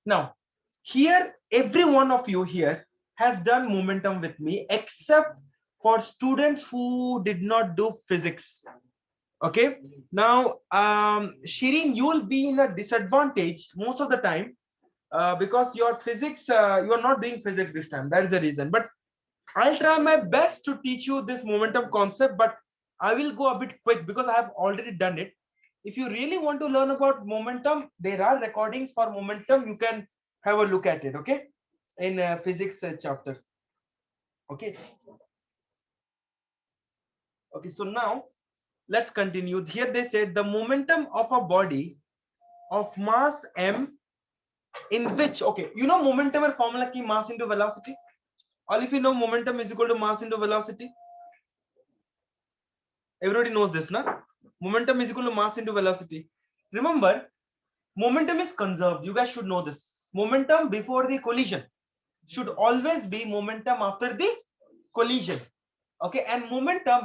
Now, here, every one of you here has done momentum with me, except for students who did not do physics. Okay. Now, Shireen, you will be in a disadvantage most of the time because your physics, you are not doing physics this time. That is the reason. But I'll try my best to teach you this momentum concept, but I will go a bit quick because I have already done it. If you really want to learn about momentum, there are recordings for momentum. You can have a look at it, okay? In physics chapter. Okay. Okay, so now let's continue. Here they said the momentum of a body of mass m in which, okay, you know momentum or formula key mass into velocity. All if you know momentum is equal to mass into velocity. Everybody knows this, na? Momentum is equal to mass into velocity. Remember, momentum is conserved. You guys should know this. Momentum before the collision should always be momentum after the collision. Okay, and momentum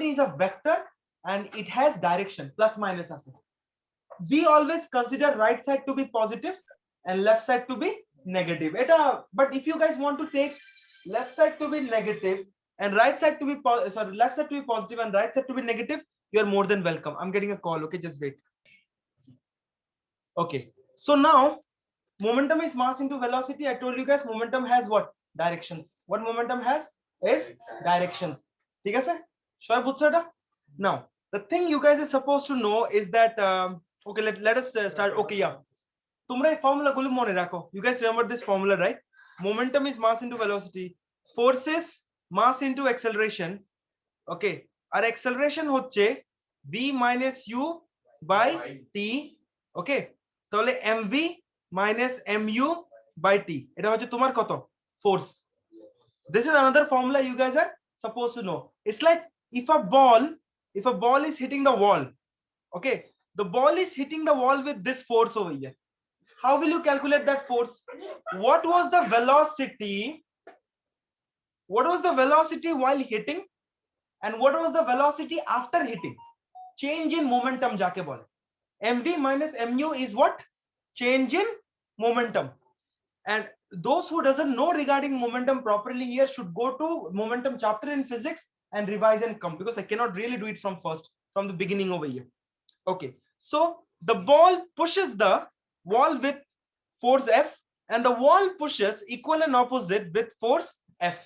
is a vector and it has direction plus minus. We always consider right side to be positive and left side to be negative. But if you guys want to take left side to be negative and right side to be left side to be positive and right side to be negative, you are more than welcome. I'm getting a call. Okay, just wait. Okay, so now momentum is mass into velocity. I told you guys momentum has what? Directions. What momentum has is directions. Okay, sir? Sure, Butsada? Now, the thing you guys are supposed to know is that, okay, let us start. Okay, yeah. তোমরা এই formula গুলো মনে রাখো. You guys remember this formula, right? Momentum is mass into velocity. Force is mass into acceleration. Okay. Our acceleration হচ্ছে v minus u by t. Okay. তাহলে mv minus mu by t. এটা হচ্ছে তোমার কত? Force. This is another formula you guys are supposed to know. It's like if a ball is hitting the wall, okay, the ball is hitting the wall with this force over here. How will you calculate that force? What was the velocity? What was the velocity while hitting? And what was the velocity after hitting? Change in momentum jake bole. mv minus mu is what? Change in momentum. And those who doesn't know regarding momentum properly here should go to momentum chapter in physics and revise and come, because I cannot really do it from the beginning over here. Okay, so the ball pushes the wall with force F and the wall pushes equal and opposite with force F.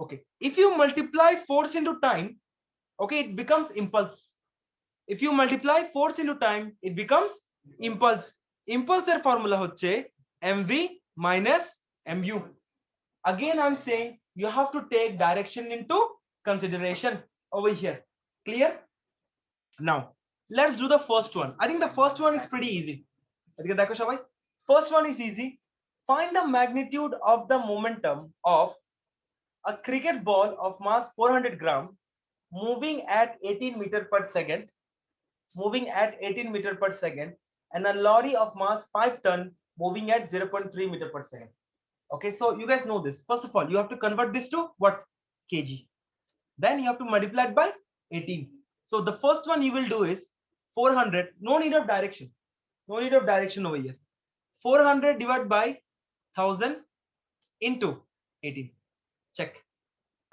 Okay, if you multiply force into time, okay, it becomes impulse. If you multiply force into time, it becomes impulse. Impulse formula হচ্ছে mv minus mu. Again, I'm saying you have to take direction into consideration over here. Clear? Now, let's do the first one. I think the first one is pretty easy. First one is easy. Find the magnitude of the momentum of a cricket ball of mass 400 gram moving at 18 meter per second, and a lorry of mass 5 ton moving at 0.3 meter per second. Okay, so you guys know this. First of all, you have to convert this to what? Kg. Then you have to multiply it by 18. So the first one you will do is 400. No need of direction. No need of direction over here. 400 divided by 1000 into 18. Check.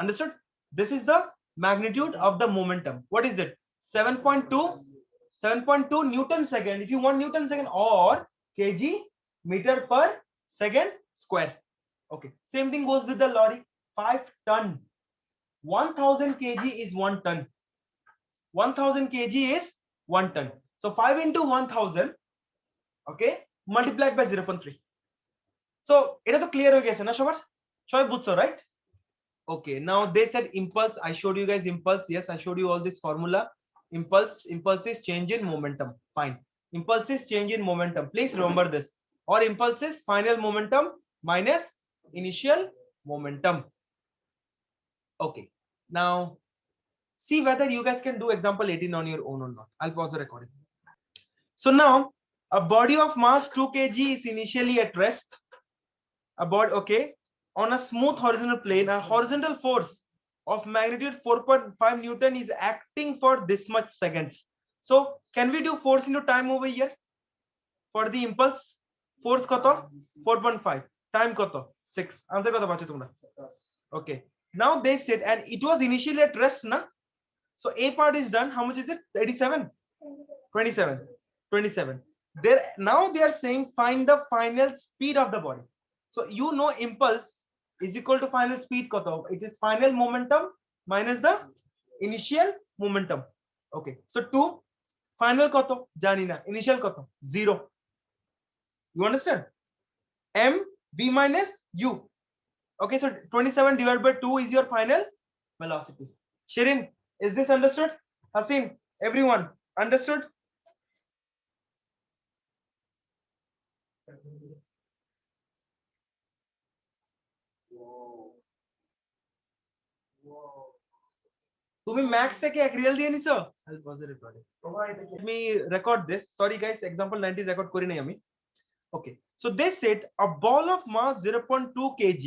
Understood? This is the magnitude of the momentum. What is it? 7.2 Newton second. If you want Newton second, or kg meter per second square. Okay. Same thing goes with the lorry. 5 ton. 1000 kg is 1 ton. 1000 kg is 1 ton. So 5 into 1000, okay, multiplied by 0.3. So এটা তো clear হয়ে গেছে না সবার? সবাই বুঝছো, right? Okay, now they said impulse. I showed you guys impulse. Yes, I showed you all this formula. Impulse is change in momentum. Fine. Impulse is change in momentum. Please remember this. Or impulse is final momentum minus initial momentum. Okay, now see whether you guys can do example 18 on your own or not. I'll pause the recording. So now a body of mass 2 kg is initially at rest. Okay, on a smooth horizontal plane, a horizontal force of magnitude 4.5 Newton is acting for this much seconds. So can we do force into time over here? for the impulse, force কত 4.5, time কত 6, answer কত পাচ্ছ তোমরা? Okay, now they said, and it was initially at rest na, so a part is done. How much is it? 87, 27, 27. There now they are saying find the final speed of the body. So you know impulse is equal to final speed koto, it is final momentum minus the initial momentum. Okay, so 2 final koto jani na, initial koto 0. You understand? M v minus u. Okay, so 27 divided by 2 is your final velocity. Shirin, is this understood? Hasin, everyone understood? তুমি max থেকে এক real দিয়ে নিছো? I'll pause the recording. Let me record this. Sorry guys, example 19 record করি নাই আমি. Okay, so they said a ball of mass 0.2 kg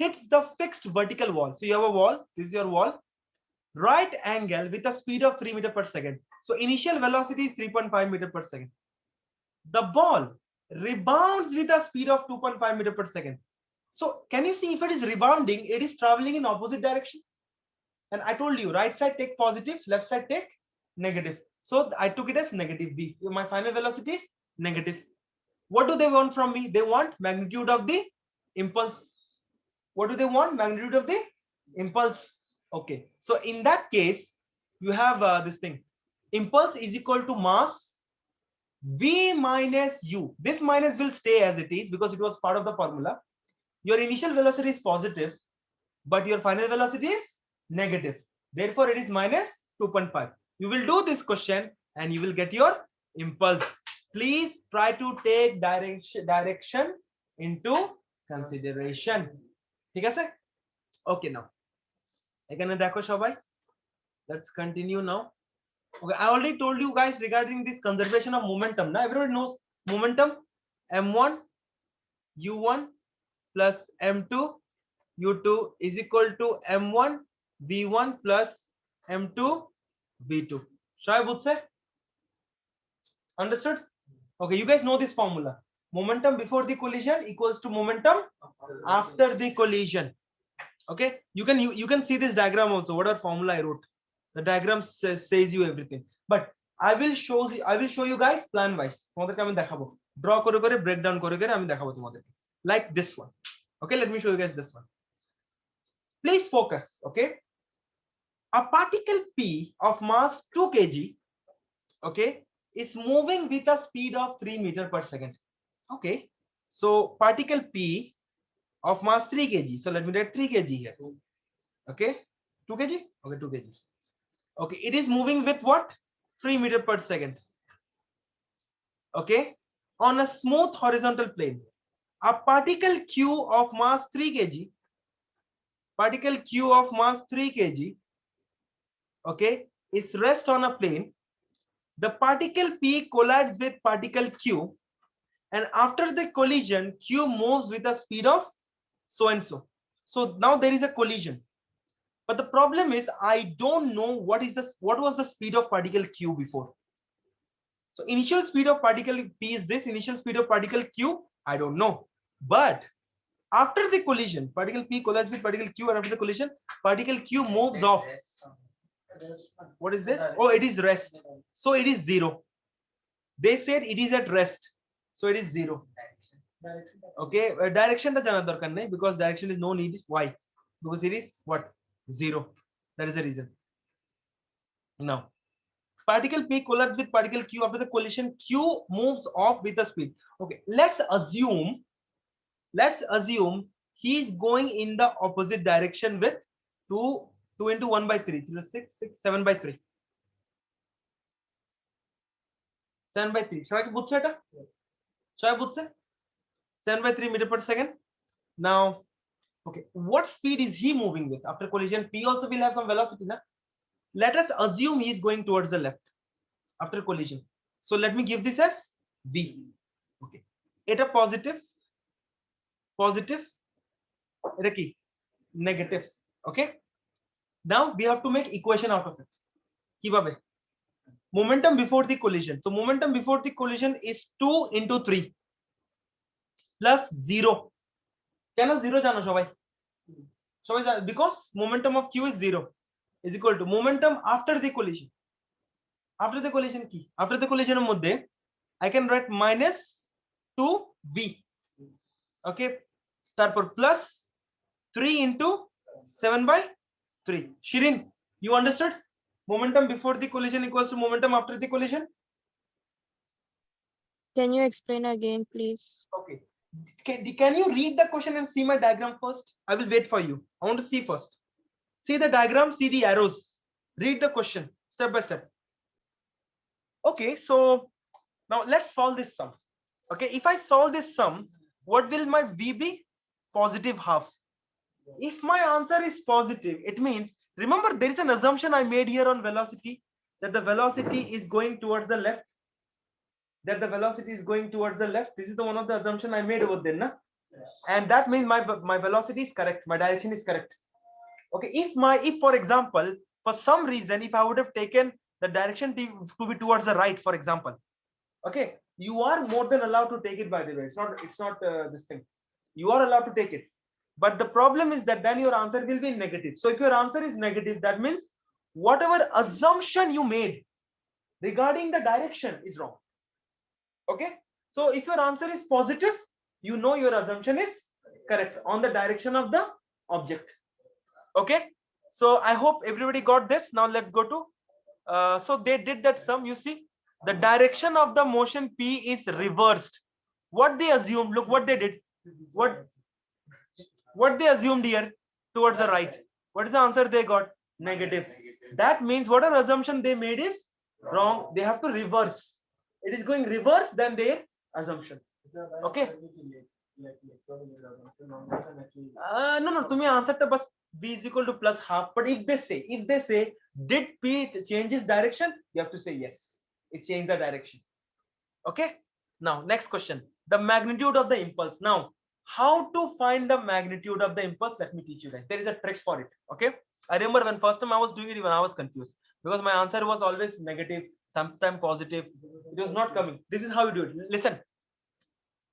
hits the fixed vertical wall. So you have a wall, this is your wall, right angle with a speed of 3 meter per second. So initial velocity is 3.5 meter per second. The ball rebounds with a speed of 2.5 meter per second. So can you see, if it is rebounding, it is traveling in opposite direction. And I told you, right side take positive, left side take negative. So I took it as negative b. My final velocity is negative. What do they want from me? They want magnitude of the impulse. What do they want? Magnitude of the impulse. Okay, so in that case you have this thing, impulse is equal to mass v minus u. This minus will stay as it is because it was part of the formula. Your initial velocity is positive, but your final velocity is negative. Therefore, it is minus 2.5. You will do this question and you will get your impulse. Please try to take direction into consideration. ঠিক আছে? Okay, now. এখানে দেখো সবাই. Let's continue now. Okay, I already told you guys regarding this conservation of momentum. Now everybody knows momentum m1 u1 plus m2 u2 is equal to m1 v1 plus m2 v2. Shoy বুঝছে? Understood? Okay, you guys know this formula. Momentum before the collision equals to momentum after the collision. Okay, you can see this diagram also, whatever formula I wrote. The diagram says you everything, but I will show you guys plan wise. তোমাদেরকে আমি দেখাবো, draw করে করে breakdown করে করে আমি দেখাবো তোমাদেরকে, like this one. Okay, let me show you guys this one. Please focus. Okay, a particle p of mass 2 kg, okay, is moving with a speed of 3 meter per second. Okay, so particle p of mass 3 kg, so let me write 3 kg here. Okay, 2 kg, okay, 2 kg. Okay, it is moving with what? 3 meter per second. Okay, on a smooth horizontal plane. A particle q of mass 3 kg, particle q of mass 3 kg, okay, is rest on a plane. The particle p collides with particle q, and after the collision q moves with a speed of so and so. So now there is a collision, but the problem is I don't know what was the speed of particle q before. So initial speed of particle p is this, initial speed of particle q I don't know, but after the collision particle p collides with particle q, and after the collision particle q moves off. What is this? Oh, it is rest, so it is 0. They said it is at rest, so it is 0. Okay, direction ta jana dorkar nahi, because direction is no need. Why? Because it is what? 0. That is the reason. Now particle p collides with particle q, after the collision q moves off with the speed. Okay, let's assume he is going in the opposite direction with 2 into 1 by 3, 7 by 3, 7 by 3. সবাই কি বুঝছো এটা? সবাই বুঝছে? 7 by 3 meter per second. Now, okay, what speed is he moving with after collision? P also will have some velocity, na? Let us assume he is going towards the left after collision. So let me give this as v. Okay, এটা positive, এটা কি negative. Okay, now we have to make equation out of it. কিভাবে? momentum before the collision. So momentum before the collision is 2 into 3 plus 0. Can I 0 jano shobai? Because momentum of q is 0 is equal to momentum after the collision. After the collision key. After the collision moddhe, I can write minus 2v. Okay. Tarpor plus 3 into 7 by 3. Shirin, you understood? Momentum before the collision equals to momentum after the collision. Can you explain again, please? Okay. Can you read the question and see my diagram first? I will wait for you. I want to see first. See the diagram, see the arrows. Read the question step by step. Okay, so now let's solve this sum. Okay, if I solve this sum, what will my V be? Positive half. If my answer is positive, it means, remember there is an assumption I made here on velocity, that the velocity is going towards the left. That the velocity is going towards the left. This is the one of the assumption I made over there, na? And that means my velocity is correct, my direction is correct. Okay, if for example, for some reason, if I would have taken the direction to be towards the right, for example, okay, you are more than allowed to take it, by the way. It's not this thing. You are allowed to take it, but the problem is that then your answer will be negative. So if your answer is negative, that means whatever assumption you made regarding the direction is wrong. Okay, so if your answer is positive, you know your assumption is correct on the direction of the object. Okay, so I hope everybody got this. Now let's go to so they did that sum. You see, the direction of the motion P is reversed. What they assumed, look what they did. What they assumed here, towards the right. What is the answer they got? Negative. That means whatever assumption they made is wrong. They have to reverse. It is going reverse than their assumption. Okay. No, to me answer the bus v is equal to plus half. But if they say did P change its direction, you have to say yes, it changed the direction. Okay. Now next question, the magnitude of the impulse. Now how to find the magnitude of the impulse, let me teach you guys. There is a trick for it. Okay, I remember when first time I was doing it, even I was confused because my answer was always negative, sometimes positive. It was not coming. This is how you do it. Listen,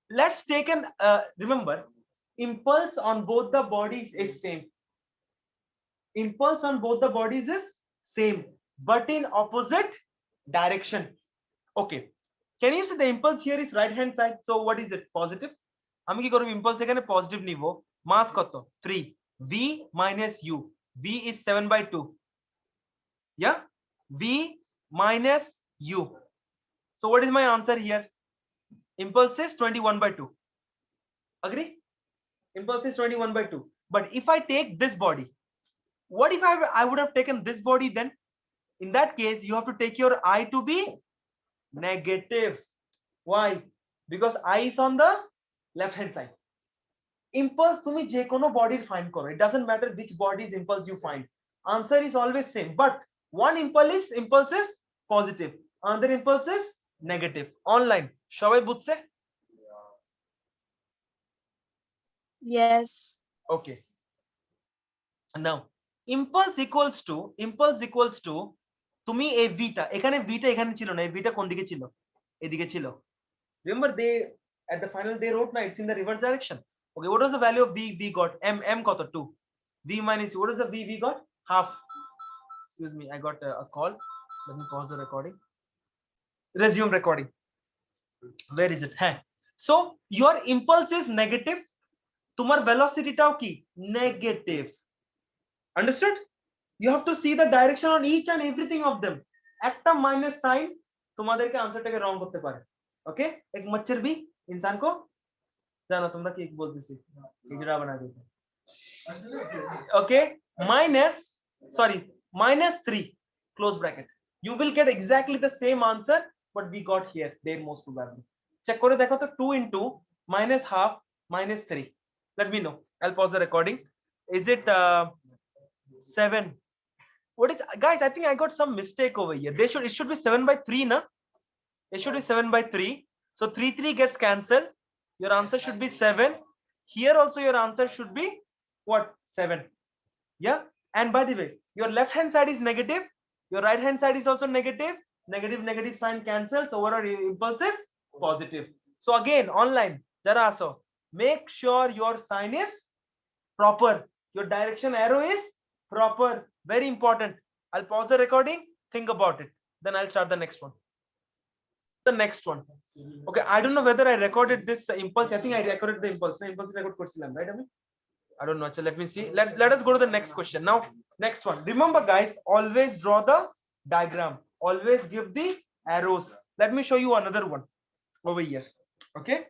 let's take an remember, impulse on both the bodies is same. Impulse on both the bodies is same, but in opposite direction. Okay, can you see the impulse here is right hand side? So what is it? Positive. আমি কি করব, impulse এখানে positive নিব, মাস কত 3, v minus u, v is 7/2, yeah, v minus u. So what is my answer here? Impulse is 21/2. Agree? Impulse is 21/2. But if I take this body, what if I would have taken this body? Then in that case you have to take your I to be negative. Why? Because I is on the left hand side. Impulse তুমি যে কোনো বডির find করো, it doesn't matter which body's impulse you find, answer is always same, but one impulse is positive, another impulse is negative. Online সবাই বুঝছে? Yes. Okay, now impulse equals to তুমি এই ভিটা এখানে এখানে ছিল না, এই ভিটা কোন দিকে ছিল? এদিকে ছিল. Remember they at the final they wrote, now it's in the reverse direction. Okay, what was the value of v? V got m got 2, v minus u. What is the v got? Half. Excuse me, I got a call. Let me pause the recording. Resume recording. Where is it? Hey, so your impulse is negative, তোমার velocity টাও কি negative. Understood? You have to see the direction on each and everything of them. একটা minus sign তোমাদেরকে আনসারটাকে রং করতে পারে. Okay, एक मच्छर भी इंसान को জানো তোমরা কি বলতেছি হিজড়া বানা দিতে। Okay, minus 3 close bracket, you will get exactly the same answer what we got here there most probably. Check করে দেখো তো 2 into minus half minus 3. Let me know. I'll pause the recording. Is it 7? What is, guys, I think I got some mistake over here. It should be 7/3, na? It should be 7/3. So 3 gets cancelled. Your answer should be 7. Here also your answer should be what? 7. Yeah. And by the way, your left hand side is negative, your right hand side is also negative, negative sign cancels, overall impulse is positive. So again, online, jara aso, make sure your sign is proper, your direction arrow is proper, very important. I'll pause the recording, think about it, then I'll start the next one. The next one. Okay, I don't know whether I recorded this impulse. I think I recorded the impulse. The impulse record korchilam, right? I don't know. So let me see. Let us go to the next question. Now, next one. Remember, guys, always draw the diagram. Always give the arrows. Let me show you another one over here. Okay.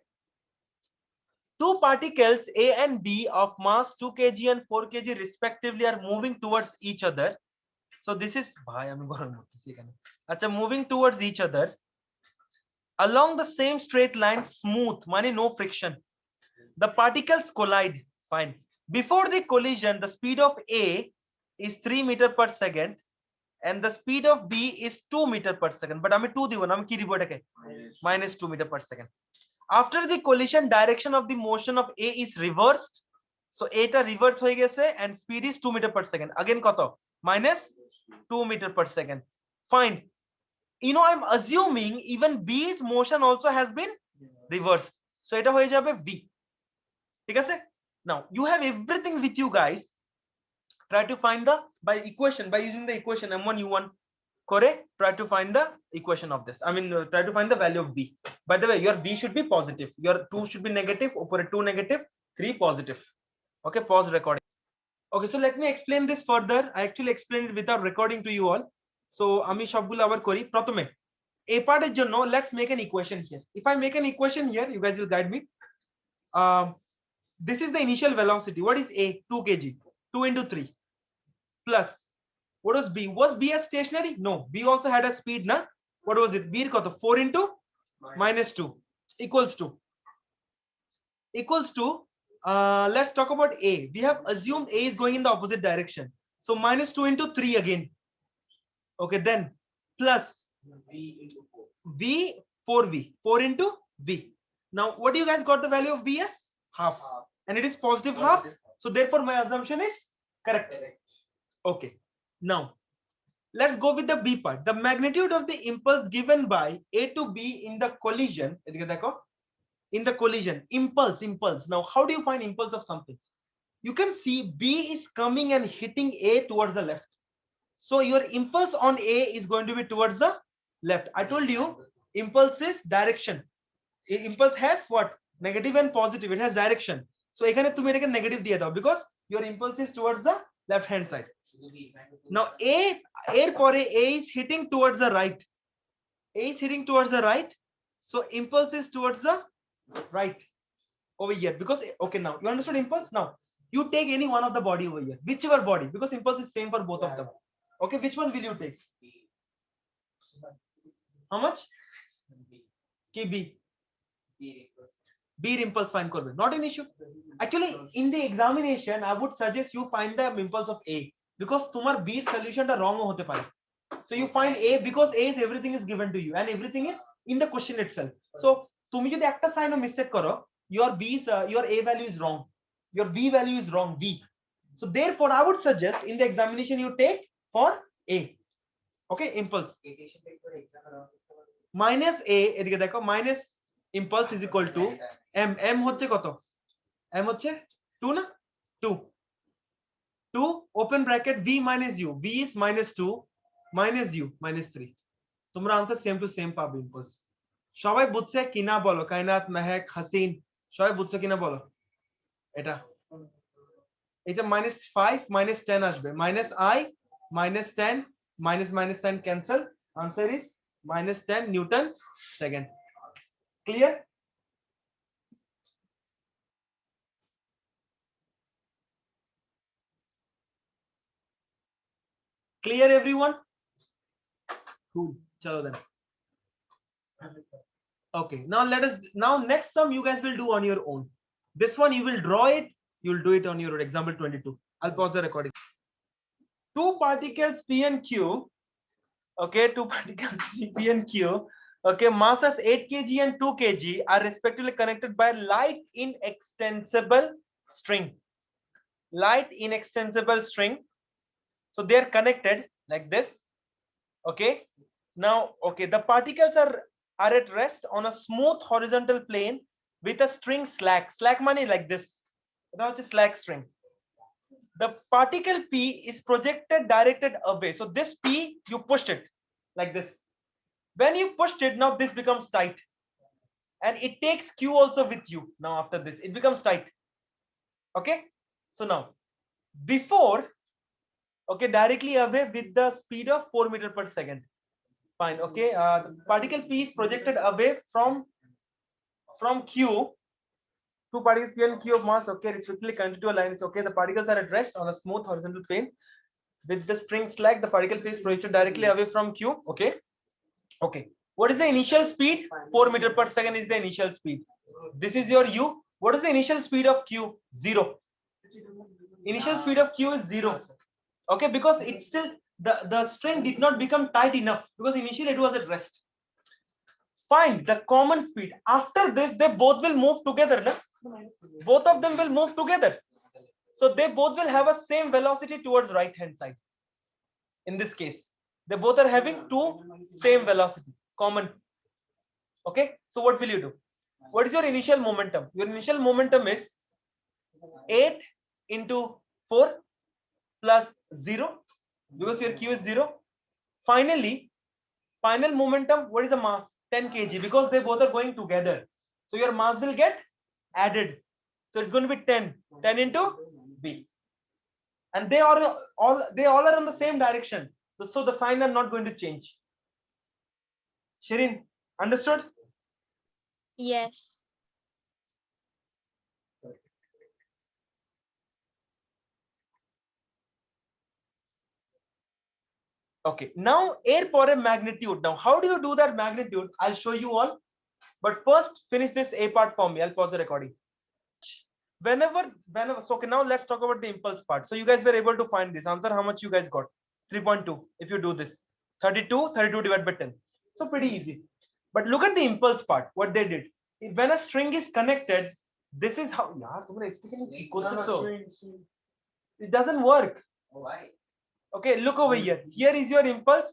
Two particles A and B of mass 2 kg and 4 kg respectively are moving towards each other. So this is moving towards each other along the same straight line, smooth, money no friction. The particles collide. Fine. Before the collision, the speed of A is 3 meter per second and the speed of B is 2 meter per second. But I'm 2 divan, I'm minus 2 meter per second. After the collision, direction of the motion of A is reversed. So A ta reverse hoye geche and speed is 2 meter per second. Again koto? Minus 2 meter per second. Fine. You know, I'm assuming even B's motion also has been reversed. So eta hoye jabe B. Now you have everything with you guys. Try to find the by using the equation m1 u1 correct. Try to find the equation of this. I mean, try to find the value of B. By the way, your B should be positive, your 2 should be negative, upper 2 negative, 3 positive. Okay, pause recording. Okay, so let me explain this further. I actually explained it without recording to you all. So ami shobgulo abar kori. Protome a part is jonno, let's make an equation here. If I make an equation here, you guys will guide me. This is the initial velocity. What is A? 2 kg. 2 into 3 plus what was B? Was B a stationary? No, B also had a speed. Na? What was it? B 4 into minus 2 equals to let's talk about A. We have assumed A is going in the opposite direction. So minus 2 into 3 again. Okay, then plus V into 4. V 4V. 4 into V. Now, what do you guys got the value of V as? Half. And it is positive half. So therefore, my assumption is correct. Okay. Now, let's go with the B part. The magnitude of the impulse given by A to B in the collision. In the collision, impulse. Now, how do you find impulse of something? You can see B is coming and hitting A towards the left. So your impulse on A is going to be towards the left. I told you impulse is direction. Impulse has what? Negative and positive. It has direction. So ekhane tumi etake negative diye dao because your impulse is towards the left hand side. Now A is hitting towards the right. A is hitting towards the right. So impulse is towards the right over here because okay, now you understood impulse. Now you take any one of the body over here, whichever body, because impulse is same for both of them. Okay, which one will you take? How much? B impulse find korbe, not an issue. Actually, in the examination, I would suggest you find the impulse of A because tumar B solution ta wrong hote pare. So you find A because A is everything is given to you and everything is in the question itself. So tumi jodi ekta sign of mistake karo, your your A value is wrong, your B value is wrong, B. So therefore, I would suggest in the examination you take for A. Okay, impulse minus A এদিকে দেখো minus impulse is equal to m হচ্ছে কত? M হচ্ছে 2 না? 2 open bracket V minus U. V is minus 2 minus U minus 3. তোমরা answer same to same পাবে impulse. সবাই বুঝছে কিনা বলো? কায়নাত, মেহেক, হাসিন সবাই বুঝছে কিনা বলো? এটা এটা -5 -10 আসবে, -I -10 minus 10 cancel. Answer is -10 Newton second. Clear? Clear everyone? Cool. Chalo then. Okay, now next sum you guys will do on your own. This one you will draw it, you'll do it on your own. Example 22. I'll pause the recording. Two particles P and Q. Okay, two particles P and Q. Okay, masses 8 kg and 2 kg are respectively connected by light inextensible string. Light inextensible string. So they are connected like this. Okay, Now, okay, the particles are at rest on a smooth horizontal plane with a string slack. Slack money like this. Now it's a slack string. The particle P is projected directed away. So this P, you pushed it like this. When you pushed it, now this becomes tight. And it takes Q also with you. Now after this, it becomes tight. Okay. So now, before, okay, directly away with the speed of 4 meters per second. Fine. Okay. The particle P is projected away from Q. Two particles P and Q of mass, okay, strictly connected to a line. It's okay. The particles are at rest on a smooth horizontal plane. With the string slack, the particle P is projected directly away from Q. Okay. Okay. What is the initial speed? 4 meters per second is the initial speed. This is your U. What is the initial speed of Q? 0. Initial speed of Q is 0. Okay, because it's still the string did not become tight enough because initially it was at rest. Find the common speed. After this, they both will move together. No? Both of them will move together. So they both will have a same velocity towards right hand side. In this case, they both are having two same velocity, common. Okay, so what will you do? What is your initial momentum? Your initial momentum is 8 into 4 plus 0 because your Q is 0. Finally, final momentum, what is the mass? 10 kg because they both are going together. So your mass will get added. So it's going to be 10 into B. And they are all are in the same direction. So the sign are not going to change. Shirin, understood? Yes. Okay, now air for a magnitude. Now, how do you do that magnitude? I'll show you all. But first, finish this A part for me. I'll pause the recording. Whenever, so okay, now let's talk about the impulse part. So you guys were able to find this answer. How much you guys got? 3.2. If you do this, 32 divided by 10. So pretty easy. But look at the impulse part. What they did. When a string is connected, this is how. It doesn't work. Why? Okay, look over here. Here is your impulse,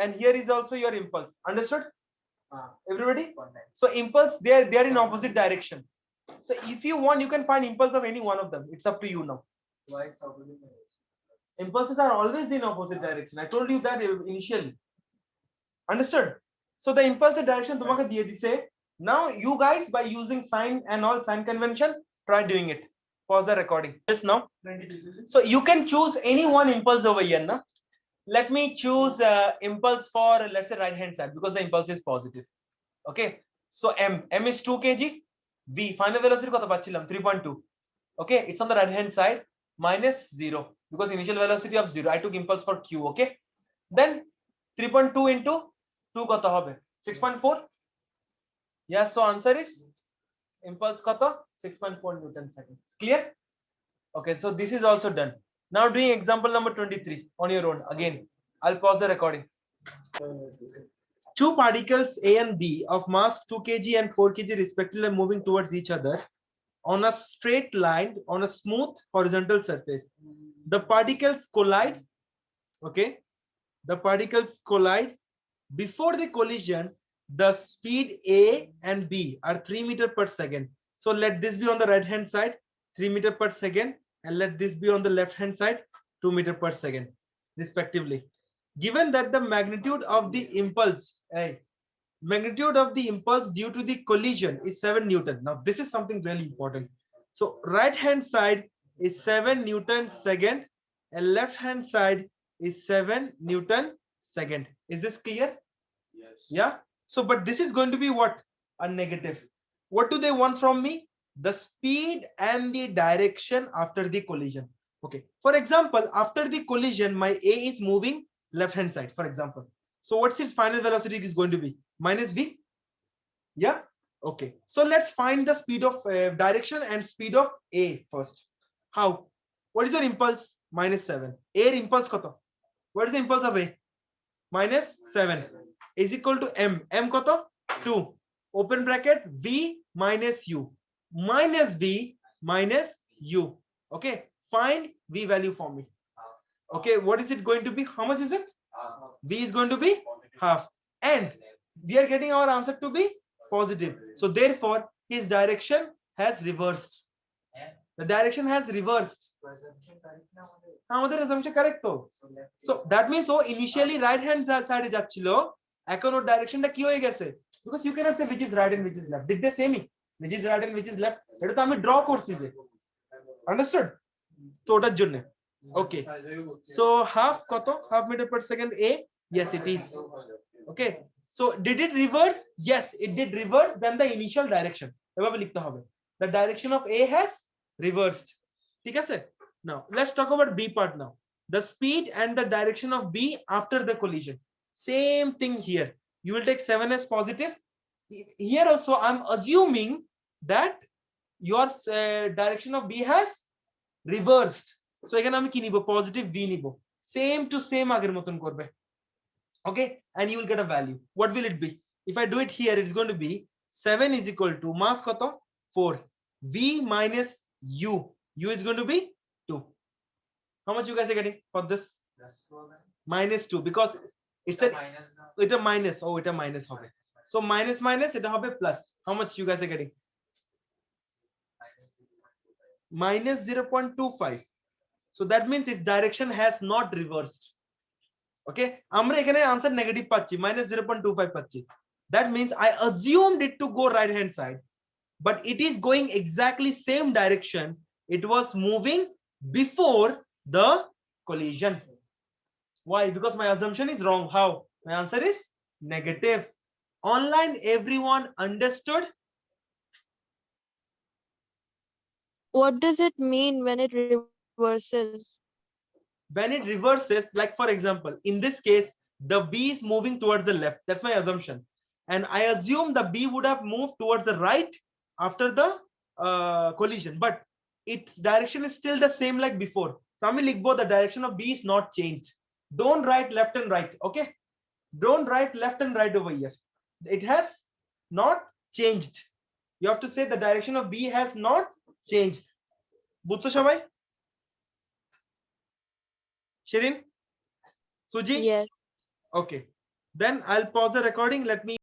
and here is also your impulse. Understood? Everybody? So impulse, they are in opposite direction. So if you want, you can find impulse of any one of them. It's up to you now. Why it's opposite direction? Impulses are always in opposite direction. I told you that initially. Understood? So the impulse direction tumhara diye dise. Now you guys, by using sign and all sign convention, try doing it. Pause the recording. Just now. So you can choose any one impulse over here. Na? Let me choose impulse for, let's say, right hand side because the impulse is positive. Okay. So M is 2 kg. V final velocity kota pachilam 3.2. Okay, it's on the right hand side minus 0 because initial velocity of 0. I took impulse for Q. Okay. Then 3.2 into 2 kota hobe 6.4. Yes, so answer is impulse kota 6.4 Newton seconds. Clear? Okay, so this is also done. Now doing example number 23 on your own. Again, I'll pause the recording. Two particles A and B of mass 2 kg and 4 kg respectively are moving towards each other on a straight line on a smooth horizontal surface. The particles collide. Okay, the particles collide. Before the collision, the speed A and B are 3 meters per second. So let this be on the right hand side, 3 meters per second, and let this be on the left hand side, 2 meters per second, respectively. Given that the magnitude of the impulse, due to the collision is 7 Newton. Now this is something really important. So right hand side is 7 Newton second, and left hand side is 7 Newton second. Is this clear? Yes. Yeah. So, but this is going to be what? A negative. What do they want from me? The speed and the direction after the collision. Okay. For example, after the collision, my A is moving left hand side, for example. So what's its final velocity is going to be? Minus V. Yeah. Okay. So let's find the speed of direction and speed of A first. How? What is your impulse? Minus 7. Air impulse koto? What is the impulse of A? Minus 7 is equal to M. M koto? 2. Open bracket V minus U. Minus V minus U. Okay. Find V value for me. Okay. What is it going to be? How much is it? V is going to be half. and we are getting our answer to be positive. So therefore his direction has reversed. The direction has reversed. আমাদের assumption correct তো? So that means O initially right hand side এ যাচ্ছিল, এখন ওর ডাইরেকশনটা কি হয়ে গেছে? Because you cannot say which is right and which is left. Did they say me which is right and which is left? এটা তো আমি draw করছি যে, understood? তো ওটার জন্য okay. So half কত? Half meter per second a? Yes it is. Okay, so did it reverse? Yes it did reverse than the initial direction. এভাবে লিখতে হবে, the direction of a has reversed. ঠিক আছে? Now let's talk about b part now. The speed and the direction of b after the collision. Same thing here. You will take 7 as positive. Here also I'm assuming that your direction of b has reversed. So এখানে আমি কি নিব? Positive b নিব, same to same আগের মতন করবে। Okay, and you will get a value. What will it be? If I do it here, it's going to be 7 is equal to mass koto 4 v minus u. U is going to be 2. How much you guys are getting for this? Minus 2, because it's a minus. Oh, it's a minus hobe. So minus minus it hobe plus. How much you guys are getting? Minus 0.25. So that means its direction has not reversed. Okay, আমরা এখানে answer negative পাচ্ছি, -0.25 পাচ্ছি। That means I assumed it to go right hand side, but it is going exactly same direction it was moving before the collision. Why? Because my assumption is wrong. How? My answer is negative. Online everyone understood? What does it mean when it reverses? When it reverses, like for example in this case the b is moving towards the left, that's my assumption, and I assume the b would have moved towards the right after the collision, but its direction is still the same like before. So I mean the direction of b is not changed. Don't write left and right. Okay, don't write left and right over here. It has not changed. You have to say the direction of b has not changed. বুঝছো সবাই? Shirin? Suji? Yes. Okay. Then I'll pause the recording. Let me